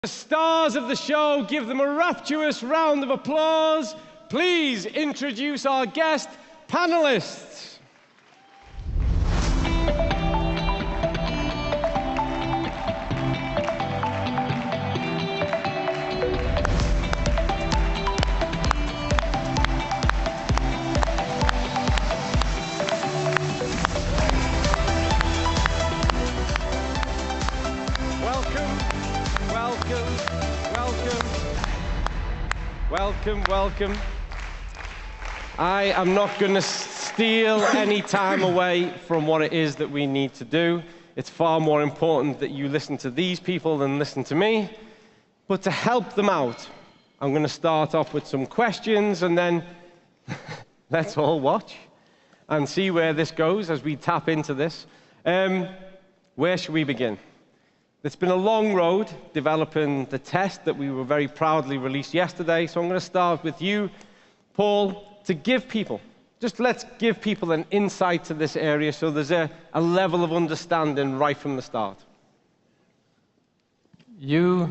The stars of the show, give them a rapturous round of applause. Please introduce our guest panelists. Welcome. I am not going to steal any time away from what it is that we need to do. It's far more important that you listen to these people than listen to me. But to help them out, I'm going to start off with some questions, and then let's all watch and see where this goes as we tap into this. Where should we begin? It's been a long road developing the test that we were very proudly released yesterday. So I'm going to start with you, Paul, to give people, let's give people an insight to this area so there's a level of understanding right from the start. You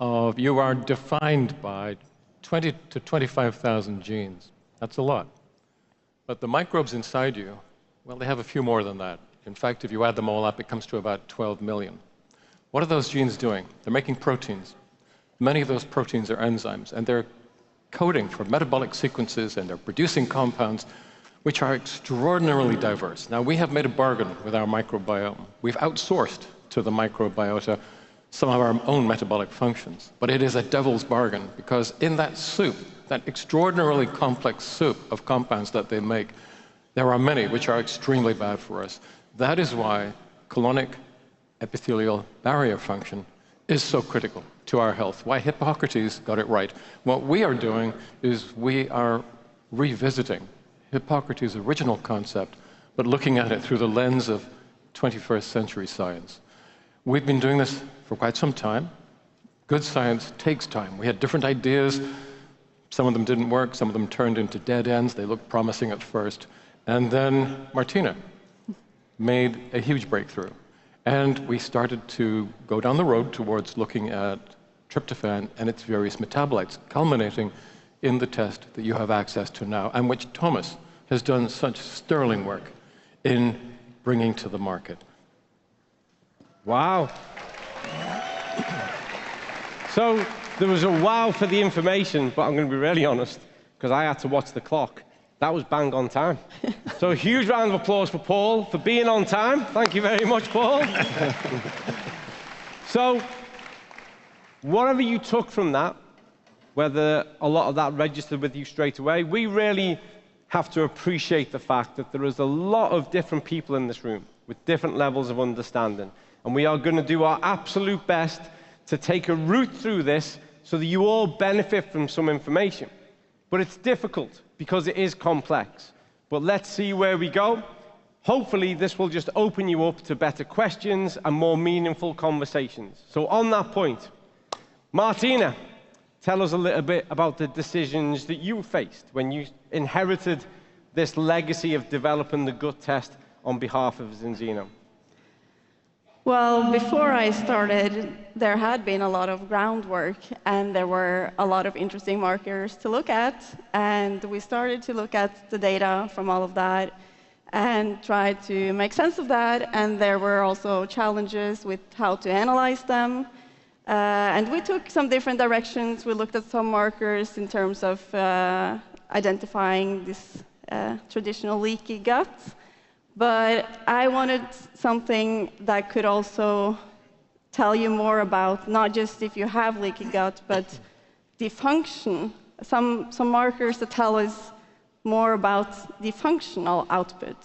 are defined by 20 to 25,000 genes. That's a lot. But the microbes inside you, well, they have a few more than that. In fact, if you add them all up, it comes to about 12 million. What are those genes doing? They're making proteins. Many of those proteins are enzymes, and they're coding for metabolic sequences, and they're producing compounds which are extraordinarily diverse. Now, we have made a bargain with our microbiome. We've outsourced to the microbiota some of our own metabolic functions. But it is a devil's bargain, because in that soup, that extraordinarily complex soup of compounds that they make, there are many which are extremely bad for us. That is why colonic epithelial barrier function is so critical to our health, why Hippocrates got it right. What we are doing is we are revisiting Hippocrates' original concept, but looking at it through the lens of 21st century science. We've been doing this for quite some time. Good science takes time. We had different ideas. Some of them didn't work. Some of them turned into dead ends. They looked promising at first. And then Martina made a huge breakthrough. And we started to go down the road towards looking at tryptophan and its various metabolites, culminating in the test that you have access to now, and which Thomas has done such sterling work in bringing to the market. Wow. So there was a wow for the information, but I'm going to be really honest, because I had to watch the clock. That was bang on time. So a huge round of applause for Paul for being on time. Thank you very much, Paul. So whatever you took from that, whether a lot of that registered with you straight away, we really have to appreciate the fact that there is a lot of different people in this room with different levels of understanding. And we are going to do our absolute best to take a route through this so that you all benefit from some information. But it's difficult because it is complex. But let's see where we go. Hopefully, this will just open you up to better questions and more meaningful conversations. So on that point, Martina, tell us a little bit about the decisions that you faced when you inherited this legacy of developing the gut test on behalf of Zinzino. Well, before I started, there had been a lot of groundwork, and there were a lot of interesting markers to look at. And we started to look at the data from all of that and try to make sense of that. And there were also challenges with how to analyze them. And we took some different directions. We looked at some markers in terms of identifying this traditional leaky gut. But I wanted something that could also tell you more about not just if you have leaky gut, but the function. Some markers that tell us more about the functional output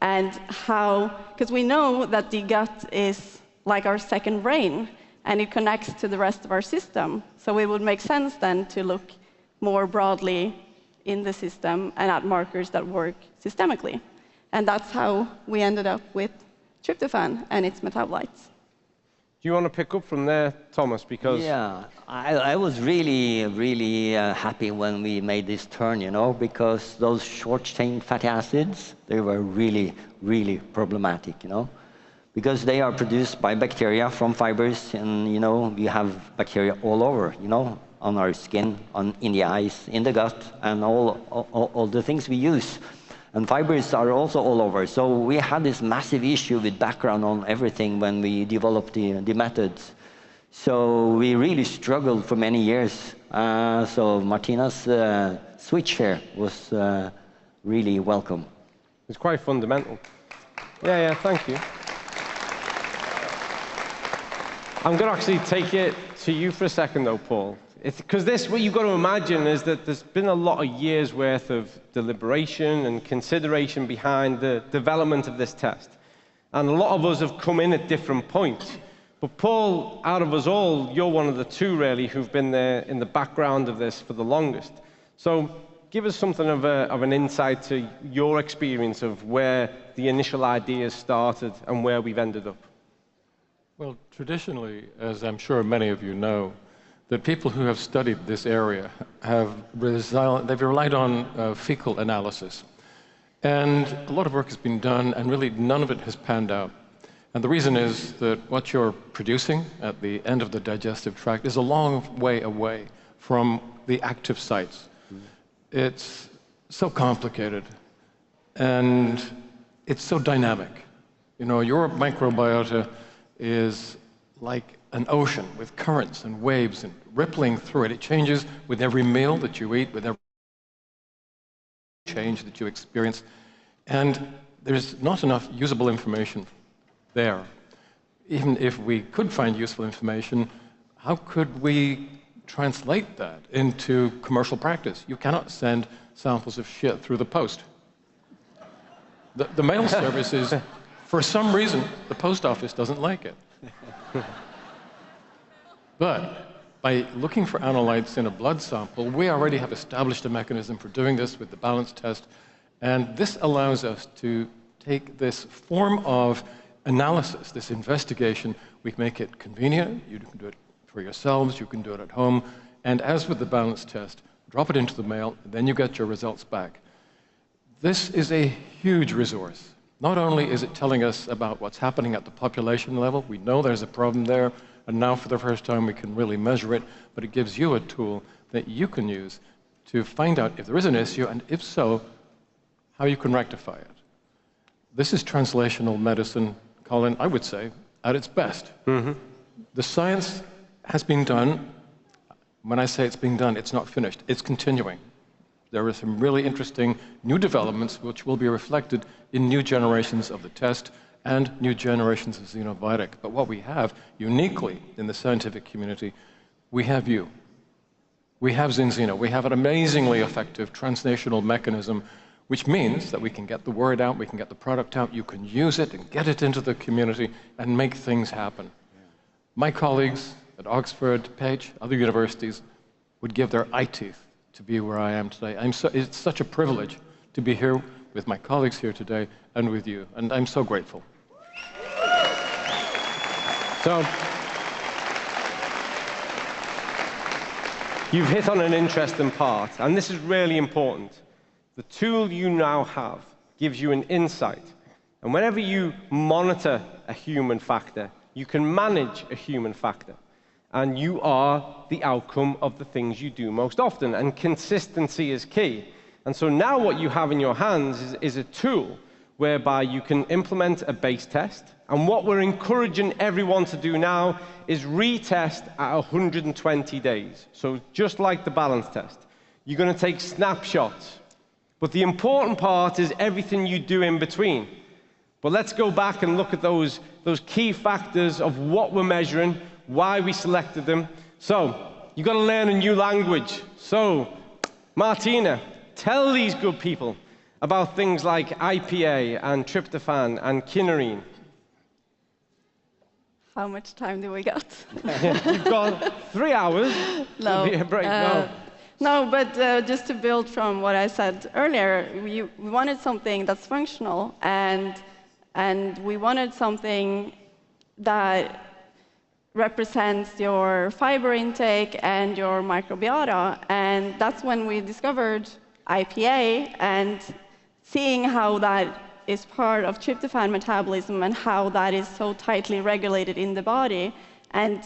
and how, because we know that the gut is like our second brain, and it connects to the rest of our system. So it would make sense then to look more broadly in the system and at markers that work systemically. And that's how we ended up with tryptophan and its metabolites. Do you want to pick up from there, Thomas? Because yeah, I was really happy when we made this turn, because those short-chain fatty acids, they were really problematic, because they are produced by bacteria from fibers, and we have bacteria all over, on our skin, in the eyes, in the gut, and all the things we use. And fibers are also all over. So we had this massive issue with background on everything when we developed the methods. So we really struggled for many years. So Martina's switch here was really welcome. It's quite fundamental. Yeah, thank you. I'm going to actually take it to you for a second, though, Paul. Because what you've got to imagine is that there's been a lot of years' worth of deliberation and consideration behind the development of this test. And a lot of us have come in at different points. But Paul, out of us all, you're one of the two, really, who've been there in the background of this for the longest. So give us something of an insight to your experience of where the initial ideas started and where we've ended up. Well, traditionally, as I'm sure many of you know, the people who have studied this area they've relied on fecal analysis. And a lot of work has been done, and really none of it has panned out. And the reason is that what you're producing at the end of the digestive tract is a long way away from the active sites. It's so complicated, and it's so dynamic. Your microbiota is like an ocean with currents and waves and rippling through it. It changes with every meal that you eat, with every change that you experience. And there's not enough usable information there. Even if we could find useful information, how could we translate that into commercial practice? You cannot send samples of shit through the post. The mail service is, for some reason, the post office doesn't like it. But by looking for analytes in a blood sample, we already have established a mechanism for doing this with the balance test. And this allows us to take this form of analysis, this investigation, we can make it convenient. You can do it for yourselves, you can do it at home. And as with the balance test, drop it into the mail, and then you get your results back. This is a huge resource. Not only is it telling us about what's happening at the population level, we know there's a problem there, and now for the first time we can really measure it, but it gives you a tool that you can use to find out if there is an issue, and if so, how you can rectify it. This is translational medicine, Colin, I would say, at its best. Mm-hmm. The science has been done. When I say it's being done, it's not finished. It's continuing. There are some really interesting new developments which will be reflected in new generations of the test and new generations of Xenovitic. But what we have uniquely in the scientific community, we have you. We have XinXino. We have an amazingly effective translational mechanism, which means that we can get the word out, we can get the product out, you can use it and get it into the community and make things happen. My colleagues at Oxford, Page, other universities would give their eye teeth to be where I am today. It's such a privilege to be here with my colleagues here today and with you, and I'm so grateful. So, you've hit on an interesting part, and this is really important. The tool you now have gives you an insight, and whenever you monitor a human factor, you can manage a human factor. And you are the outcome of the things you do most often, and consistency is key. And so now what you have in your hands is a tool whereby you can implement a base test, and what we're encouraging everyone to do now is retest at 120 days. So just like the balance test, you're going to take snapshots. But the important part is everything you do in between. But let's go back and look at those key factors of what we're measuring, why we selected them. So, you've got to learn a new language. So, Martina, tell these good people about things like IPA and tryptophan and kinorine. How much time do we got? You've got 3 hours. No. Be a break. No, but just to build from what I said earlier, we wanted something that's functional, and we wanted something that represents your fiber intake and your microbiota, and that's when we discovered IPA, and seeing how that is part of tryptophan metabolism and how that is so tightly regulated in the body. And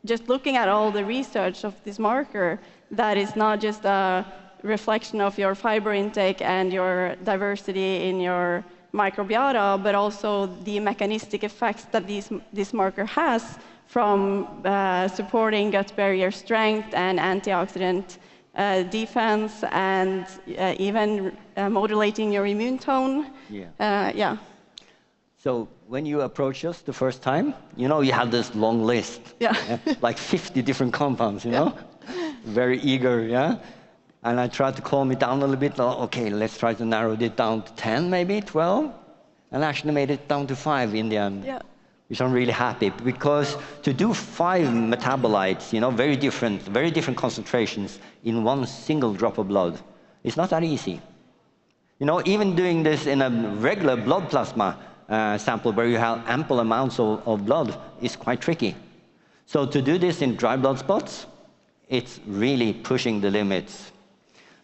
just looking at all the research of this marker, that is not just a reflection of your fiber intake and your diversity in your microbiota, but also the mechanistic effects that this marker has from supporting gut barrier strength and antioxidant defense, and even modulating your immune tone. Yeah. So when you approached us the first time, you know, you had this long list. Yeah. Like 50 different compounds, you know? Very eager, yeah? And I tried to calm it down a little bit. Okay, let's try to narrow it down to 10, maybe 12. And actually made it down to 5 in the end. Yeah. Which I'm really happy, because to do 5 metabolites, you know, very different concentrations in one single drop of blood, it's not that easy. You know, even doing this in a regular blood plasma sample where you have ample amounts of blood is quite tricky. So to do this in dry blood spots, it's really pushing the limits.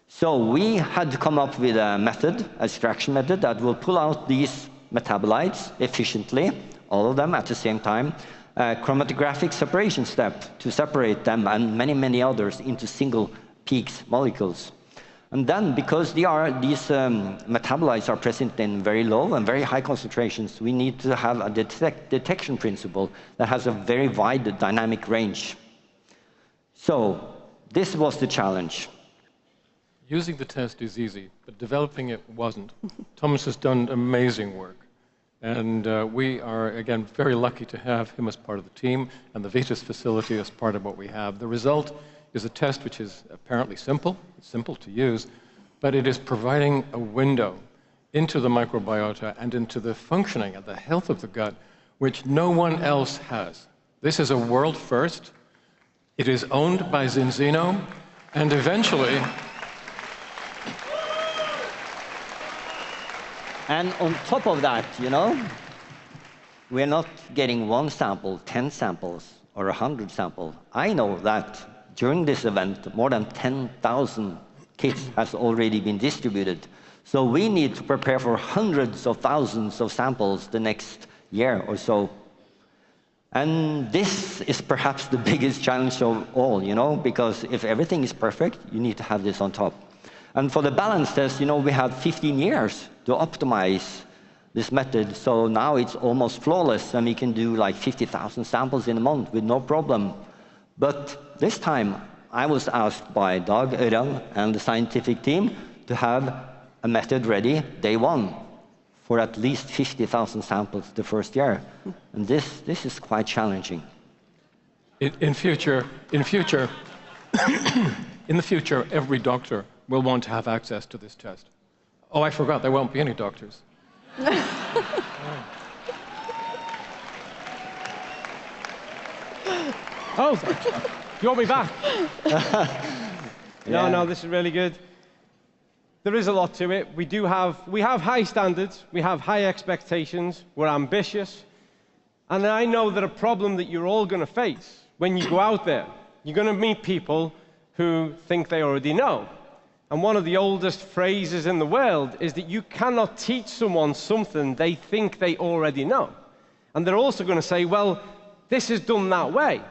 So we had to come up with a method, an extraction method, that will pull out these metabolites efficiently, all of them at the same time, chromatographic separation step to separate them and many, many others into single peaks molecules. And then, because these metabolites are present in very low and very high concentrations, we need to have a detection principle that has a very wide dynamic range. So this was the challenge. Using the test is easy, but developing it wasn't. Thomas has done amazing work. And we are, again, very lucky to have him as part of the team and the VITAS facility as part of what we have. The result is a test which is apparently simple. It's simple to use, but it is providing a window into the microbiota and into the functioning and the health of the gut, which no one else has. This is a world first. It is owned by Zinzino, and eventually... And on top of that, you know, we're not getting 1 sample, 10 samples, or 100 samples. I know that during this event, more than 10,000 kits has already been distributed. So we need to prepare for hundreds of thousands of samples the next year or so. And this is perhaps the biggest challenge of all, you know, because if everything is perfect, you need to have this on top. And for the balance test, you know, we had 15 years to optimize this method. So now it's almost flawless, and we can do like 50,000 samples in a month with no problem. But this time, I was asked by Dag Ørjan and the scientific team to have a method ready day 1 for at least 50,000 samples the first year. And this is quite challenging. In the future, every doctor will want to have access to this test. Oh, I forgot, there won't be any doctors. Oh, you want me back? No, this is really good. There is a lot to it. We have high standards, we have high expectations, we're ambitious. And I know that a problem that you're all going to face when you go out there, you're going to meet people who think they already know. And one of the oldest phrases in the world is that you cannot teach someone something they think they already know. And they're also going to say, well, this is done that way.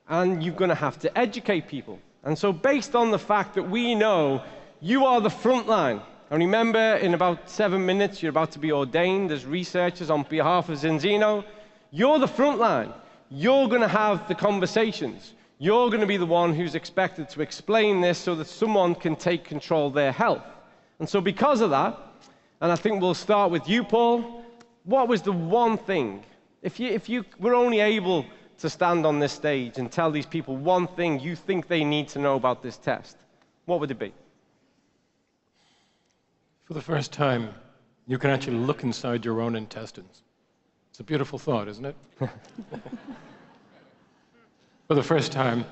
And you're going to have to educate people. And so based on the fact that we know you are the front line, and remember, in about 7 minutes, you're about to be ordained as researchers on behalf of Zinzino, you're the front line. You're going to have the conversations. You're going to be the one who's expected to explain this so that someone can take control of their health. And so because of that, and I think we'll start with you, Paul, what was the one thing, if you were only able to stand on this stage and tell these people one thing you think they need to know about this test, what would it be? For the first time, you can actually look inside your own intestines. It's a beautiful thought, isn't it? For the first time,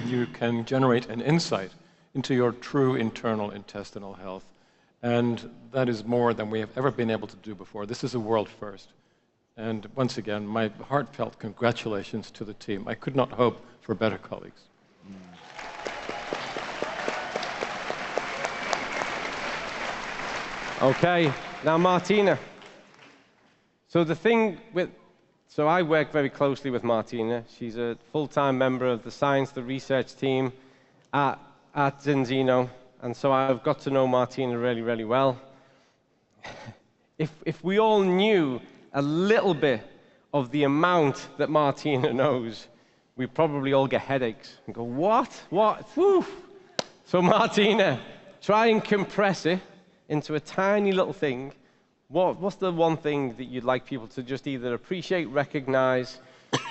you can generate an insight into your true internal intestinal health. And that is more than we have ever been able to do before. This is a world first. And once again, my heartfelt congratulations to the team. I could not hope for better colleagues. Okay. Now, Martina. So I work very closely with Martina. She's a full-time member of the science, the research team at Zinzino. And so I've got to know Martina really, really well. If we all knew a little bit of the amount that Martina knows, we'd probably all get headaches and go, what? Whew. So Martina, try and compress it into a tiny little thing. What's the one thing that you'd like people to just either appreciate, recognize,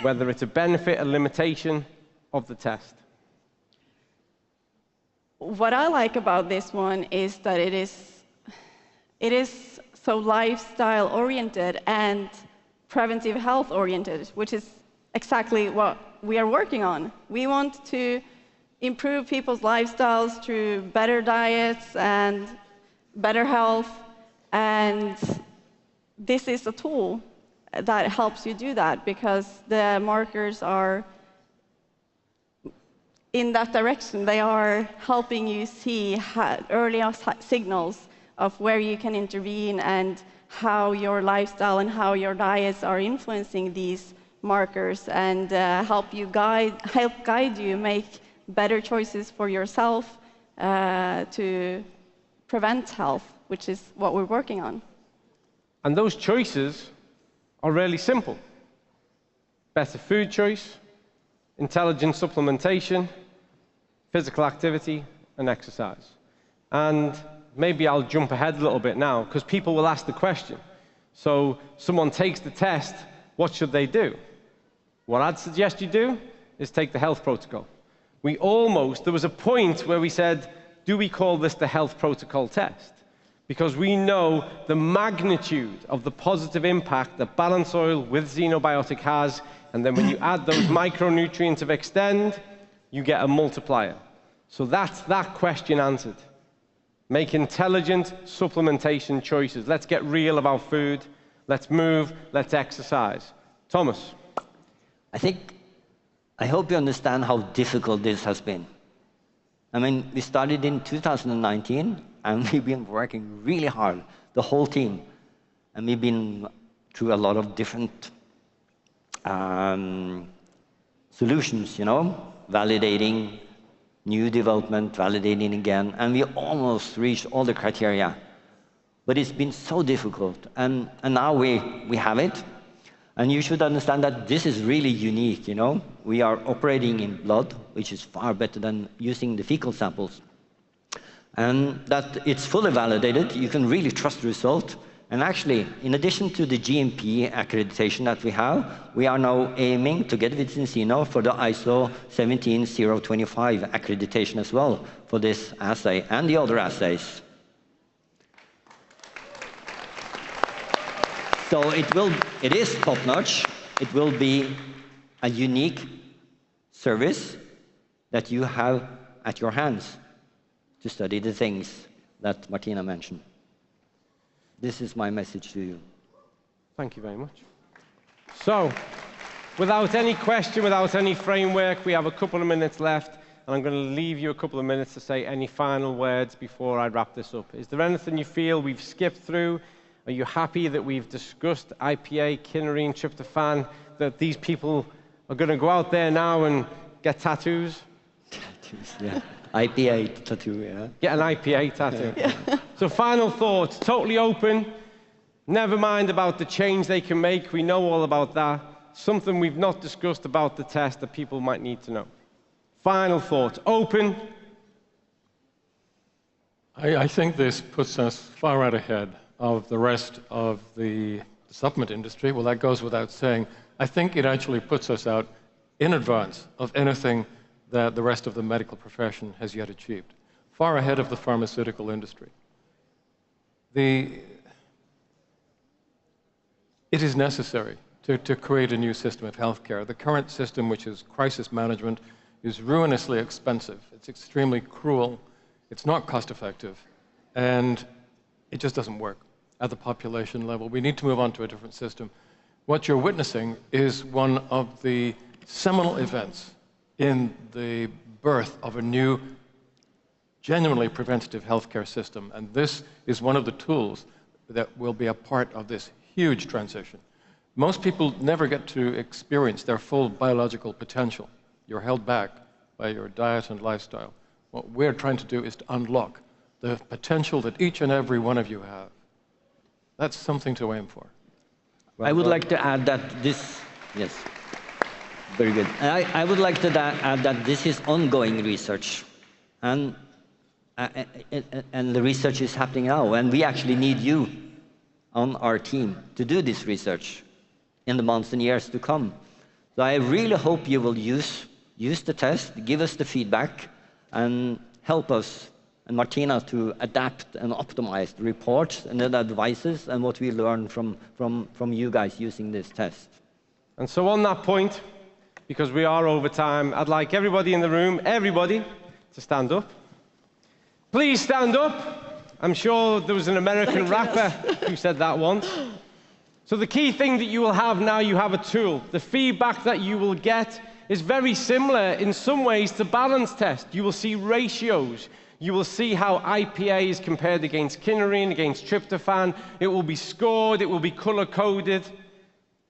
whether it's a benefit, a limitation of the test? What I like about this one is that it is so lifestyle oriented and preventive health oriented, which is exactly what we are working on. We want to improve people's lifestyles through better diets and better health, and this is a tool that helps you do that because the markers are in that direction. They are helping you see early signals of where you can intervene and how your lifestyle and how your diets are influencing these markers, and help guide you make better choices for yourself to prevent health, which is what we're working on. And those choices are really simple. Better food choice, intelligent supplementation, physical activity, and exercise. And maybe I'll jump ahead a little bit now, because people will ask the question. So someone takes the test, what should they do? What I'd suggest you do is take the health protocol. There was a point where we said, do we call this the health protocol test? Because we know the magnitude of the positive impact that Balance Oil with Xenobiotic has, and then when you add those micronutrients of Extend, you get a multiplier. So that's that question answered. Make intelligent supplementation choices. Let's get real about food. Let's move. Let's exercise. Thomas. I hope you understand how difficult this has been. I mean, we started in 2019, and we've been working really hard, the whole team. And we've been through a lot of different solutions, validating, new development, validating again, and we almost reached all the criteria. But it's been so difficult, and now we have it. And you should understand that this is really unique, We are operating in blood, which is far better than using the fecal samples. And that it's fully validated, you can really trust the result. And actually, in addition to the GMP accreditation that we are now aiming, together with Zinzino, for the ISO 17025 accreditation as well for this assay and the other assays. So it is top-notch. It will be a unique service that you have at your hands to study the things that Martina mentioned. This is my message to you. Thank you very much. So, without any question, without any framework, we have a couple of minutes left, and I'm going to leave you a couple of minutes to say any final words before I wrap this up. Is there anything you feel we've skipped through? Are you happy that we've discussed IPA, kinorine, tryptophan, that these people are going to go out there now and get tattoos? Tattoos, yeah. IPA tattoo, yeah. Get an IPA tattoo. Yeah. So final thoughts, totally open. Never mind about the change they can make. We know all about that. Something we've not discussed about the test that people might need to know. Final thoughts, open. I think this puts us far out ahead of the rest of the supplement industry. Well, that goes without saying. I think it actually puts us out in advance of anything that the rest of the medical profession has yet achieved, far ahead of the pharmaceutical industry. It is necessary to create a new system of healthcare. The current system, which is crisis management, is ruinously expensive. It's extremely cruel. It's not cost-effective. And it just doesn't work at the population level. We need to move on to a different system. What you're witnessing is one of the seminal events in the birth of a new, genuinely preventative healthcare system. And this is one of the tools that will be a part of this huge transition. Most people never get to experience their full biological potential. You're held back by your diet and lifestyle. What we're trying to do is to unlock the potential that each and every one of you have. That's something to aim for. I would like to add that this, yes, very good. I would like to add that this is ongoing research, and the research is happening now, and we actually need you on our team to do this research in the months and years to come. So I really hope you will use the test, give us the feedback, and help us and Martina to adapt and optimize the reports and the advices and what we learn from you guys using this test. And so on that point, because we are over time, I'd like everybody in the room, everybody, to stand up. Please stand up. I'm sure there was an American rapper who said that once. So the key thing that you will have now, you have a tool. The feedback that you will get is very similar in some ways to balance test. You will see ratios. You will see how IPA is compared against kynurenine, against tryptophan. It will be scored, it will be color-coded.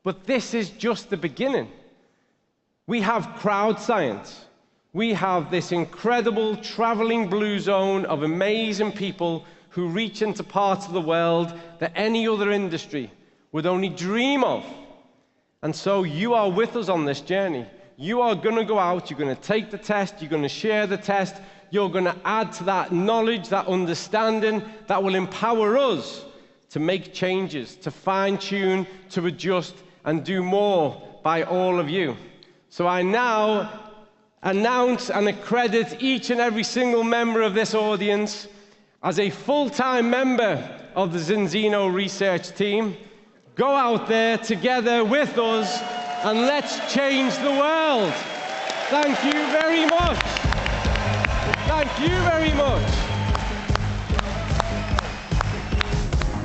But this is just the beginning. We have crowd science. We have this incredible traveling blue zone of amazing people who reach into parts of the world that any other industry would only dream of. And so you are with us on this journey. You are going to go out, you're going to take the test, you're going to share the test, you're going to add to that knowledge, that understanding that will empower us to make changes, to fine-tune, to adjust, and do more by all of you. So I now announce and accredit each and every single member of this audience as a full-time member of the Zinzino research team. Go out there together with us and let's change the world. Thank you very much. Thank you very much.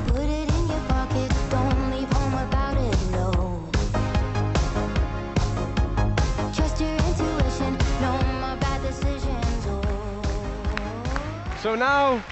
Put it in your pocket, don't leave home without it, no. Trust your intuition, no more bad decisions, oh. So now,